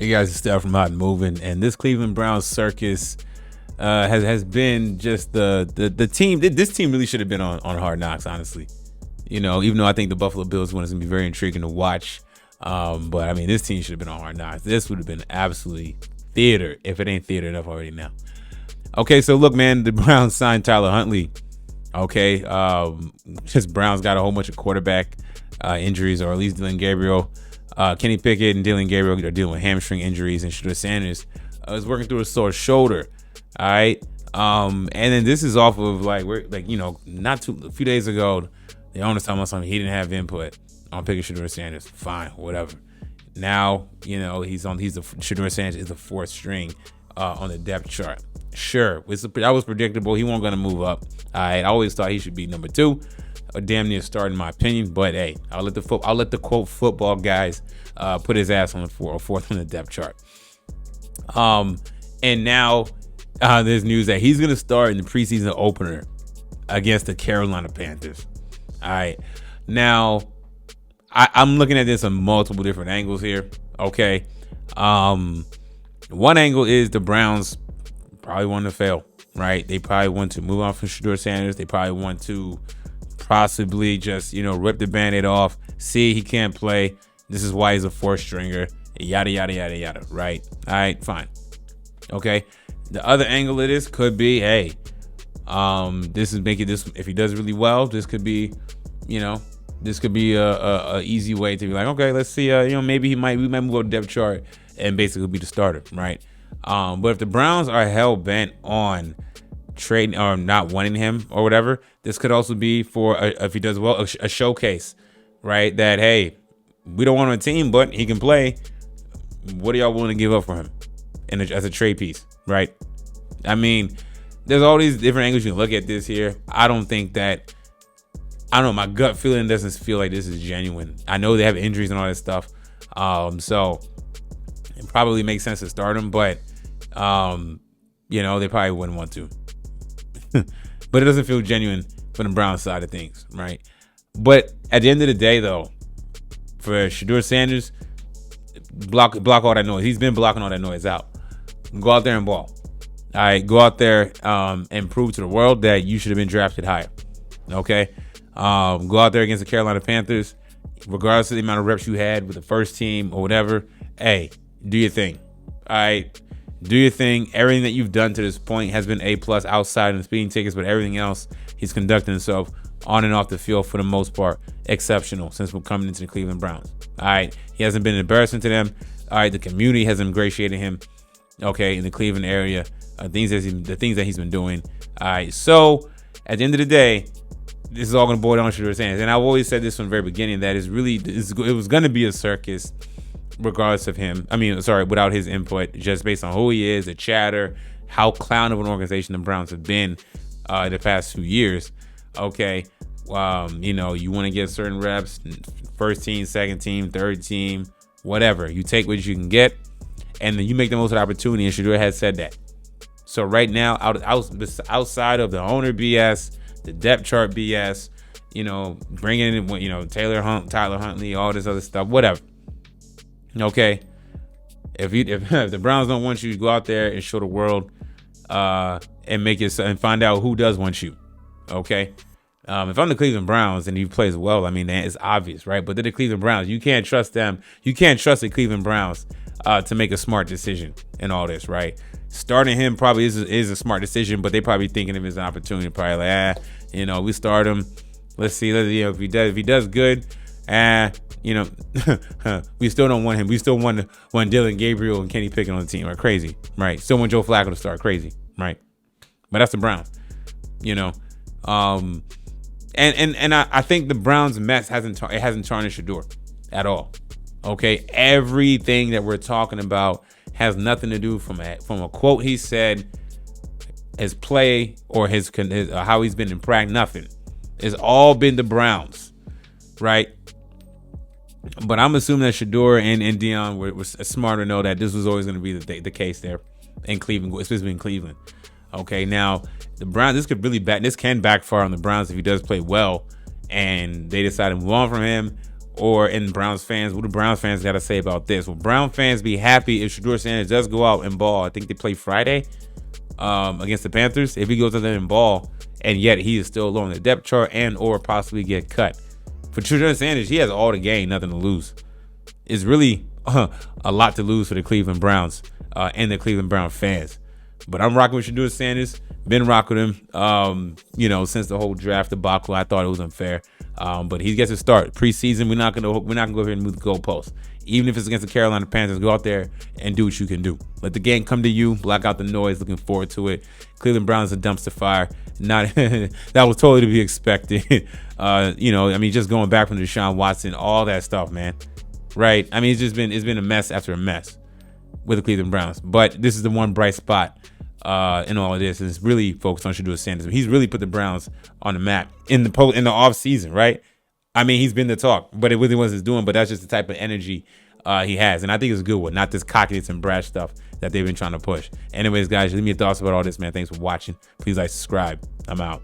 You guys are still from out and moving, and this Cleveland Browns circus has been just the team. This team really should have been on Hard Knocks, honestly. Even though I think the Buffalo Bills one is gonna be very intriguing to watch, but I mean this team should have been on Hard Knocks. This would have been absolutely theater if it ain't theater enough already now. Okay, so look, man, the Browns signed Tyler Huntley. Okay, just Browns got a whole bunch of quarterback injuries, or at least Dylan Gabriel. Kenny Pickett and Dylan Gabriel are dealing with hamstring injuries, and Shedeur Sanders is working through a sore shoulder. All right, and then this is off of a few days ago, the owner told us something he didn't have input on picking Shedeur Sanders. Fine, whatever. Now Shedeur Sanders is the fourth string on the depth chart. Sure, that was predictable. He wasn't gonna move up. I always thought he should be number 2. A damn near start in my opinion, but hey, I'll let the quote football guys put his ass on the fourth on the depth chart. And now there's news that he's gonna start in the preseason opener against the Carolina Panthers. All right, now I'm looking at this on multiple different angles here. Okay, one angle is the Browns probably want to fail, right? They probably want to move on from Shedeur Sanders. They probably want to possibly just, rip the Band-Aid off, see he can't play. This is why he's a fourth stringer, yada, yada, yada, yada, right? All right, fine. Okay. The other angle of this could be, hey, this is making this, if he does really well, this could be, this could be a easy way to be like, okay, let's see, maybe we might move up the depth chart and basically be the starter, right? But if the Browns are hell bent on trading or not wanting him or whatever, this could also be for if he does well, a showcase, right? That, hey, we don't want him on a team, but he can play. What are y'all willing to give up for him as a trade piece, right? I mean, there's all these different angles you can look at this here. I don't know, my gut feeling doesn't feel like this is genuine. I know they have injuries and all that stuff, so it probably makes sense to start him, but they probably wouldn't want to. But it doesn't feel genuine from the Browns side of things, right? But at the end of the day, though, for Shedeur Sanders, block all that noise. He's been blocking all that noise out. Go out there and ball. All right, go out there and prove to the world that you should have been drafted higher. Okay, go out there against the Carolina Panthers, regardless of the amount of reps you had with the first team or whatever. Hey, do your thing. All right. Do your thing. Everything that you've done to this point has been A+ outside of the speeding tickets, but everything else, he's conducting himself on and off the field for the most part exceptional since we're coming into the Cleveland Browns. All right. He hasn't been embarrassing to them. All right. The community has ingratiated him, okay, in the Cleveland area. The things that he's been doing. All right. So at the end of the day, this is all going to boil down to Shedeur Sanders. And I've always said this from the very beginning that it was going to be a circus regardless of him. Without his input, just based on who he is, the chatter, how clown of an organization the Browns have been the past few years. Okay. You want to get certain reps, first team, second team, third team, whatever. You take what you can get, and then you make the most of the opportunity, and Shedeur has said that. So right now, outside of the owner BS, the depth chart BS, bringing in, Tyler Huntley, all this other stuff, whatever. Okay, if the Browns don't want you, go out there and show the world and make it and find out who does want you. Okay, if I'm the Cleveland Browns and he plays well, I mean it's obvious, right? But they're the Cleveland Browns. You can't trust them. You can't trust the Cleveland Browns to make a smart decision in all this, right? Starting him probably is a smart decision, but they probably thinking of it as an opportunity. Probably like, we start him. Let's see, if he does good. We still don't want him. We still want Dylan Gabriel and Kenny Pickett on the team. Are crazy, right? Still want Joe Flacco to start. Crazy, right? But that's the Browns, And I think the Browns mess hasn't tarnished Shedeur at all. Okay, everything that we're talking about has nothing to do from a quote he said, his play, or his how he's been in practice. Nothing. It's all been the Browns, right? But I'm assuming that Shedeur and Dion were smart to know that this was always going to be the case there in Cleveland, especially in Cleveland. Okay, now the Browns, this can backfire on the Browns if he does play well, and they decide to move on from him, or in Browns fans, what do Browns fans got to say about this? Well, Brown fans be happy if Shedeur Sanders does go out and ball. I think they play Friday against the Panthers. If he goes out there and ball, and yet he is still low on the depth chart and or possibly get cut. For Shedeur Sanders, he has all to gain, nothing to lose. It's really a lot to lose for the Cleveland Browns and the Cleveland Brown fans. But I'm rocking with Shedeur Sanders. Been rocking him, since the whole draft debacle. I thought it was unfair. But he gets a start. Preseason, we're not gonna go here and move the goalposts. Even if it's against the Carolina Panthers, go out there and do what you can do. Let the game come to you. Block out the noise. Looking forward to it. Cleveland Browns a dumpster fire. Not that was totally to be expected. Just going back from Deshaun Watson, all that stuff, man. Right? I mean, it's been a mess after a mess with the Cleveland Browns. But this is the one bright spot in all of this, and it's really focused on Shedeur Sanders. He's really put the Browns on the map in the off season, right? I mean, he's been the talk, but it really wasn't his doing. But that's just the type of energy he has, and I think it's a good one, not this cockiness and brash stuff that they've been trying to push. Anyways, guys, leave me your thoughts about all this, man. Thanks for watching. Please like, subscribe. I'm out.